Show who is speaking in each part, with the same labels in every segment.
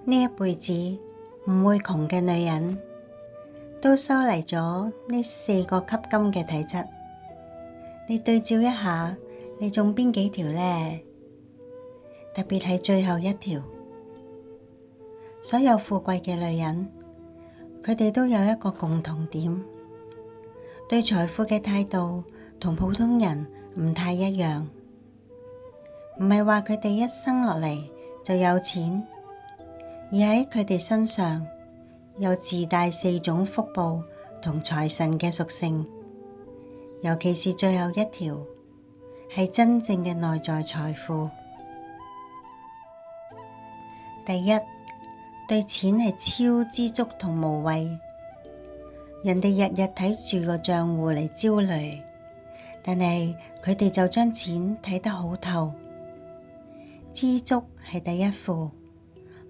Speaker 1: 呢一輩子唔會窮嘅女人，都收嚟咗呢4個吸金嘅體質。你對照一下，你中邊幾條呢？特別係最後一條。所有富貴嘅女人，佢哋都有一個共同點，對財富嘅態度同普通人唔太一樣。唔係話佢哋一生落嚟就有錢，而喺佢哋身上有自帶4種福報同財神嘅屬性，尤其是最後一條係真正嘅內在財富。第一，對錢係超知足同無畏，人哋日日睇住個賬戶嚟焦慮，但係佢哋就將錢睇得好透。知足係第一富，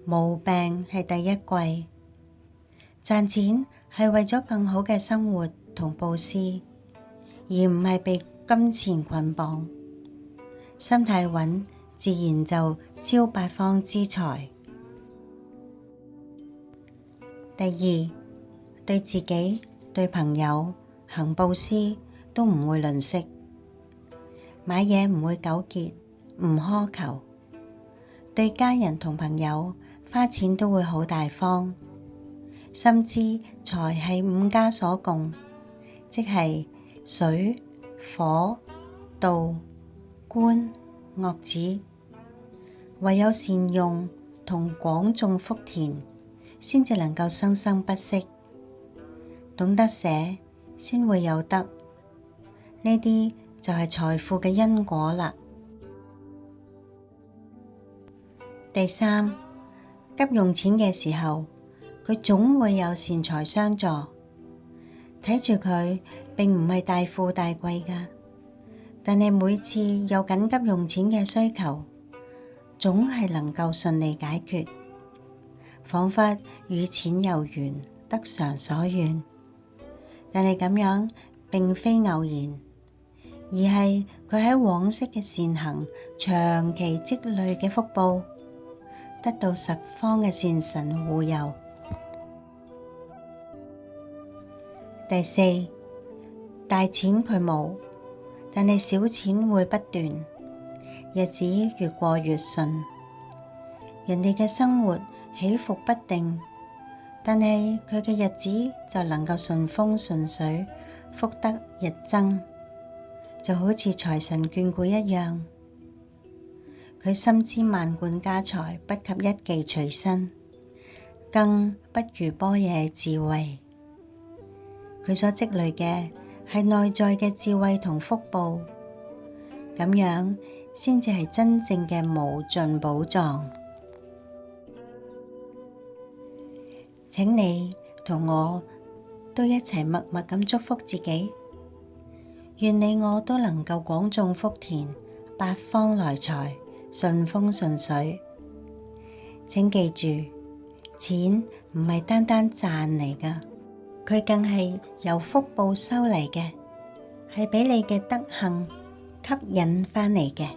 Speaker 1: 無病係第一貴。賺錢係為咗更好嘅生活同布施，而唔係被金錢捆綁。心態穩，自然就招八方之財。第二，對自己、對朋友行布施都唔會吝嗇，買嘢唔會糾結，唔苛求，對家人同朋友花錢都會好大方，深知財係5家所共，即係水、火、道、官、樂子，唯有善用同廣種福田，先至能夠生生不息。懂得捨，先會有得，呢啲就係財富嘅因果啦。第三，急用錢嘅時候，佢總會有善財相助。睇住佢並唔係大富大貴㗎，但係每次有緊急用錢嘅需求，總係能夠順利解決，彷彿與錢有緣，得償所願。但係咁樣並非偶然，而係佢喺往昔嘅善行長期積累嘅福報，得到十方嘅善神護佑。第四，大錢佢冇，但係小錢會不斷，日子越過越順。人哋嘅生活起伏不定，但係佢嘅日子就能夠順風順水，福德日增，就好似財神眷顧一樣。佢深知萬貫家財不及一技隨身，更不如般若智慧。佢所積累嘅係內在嘅智慧同福報，咁樣先至係真正嘅無盡寶藏。請你同我都一齊默默咁祝福自己，願你我都能夠廣種福田，八方來財，順風順水。請記住，錢唔係單單賺嚟㗎，佢更係由福報收嚟嘅，係俾你嘅德行吸引返嚟嘅。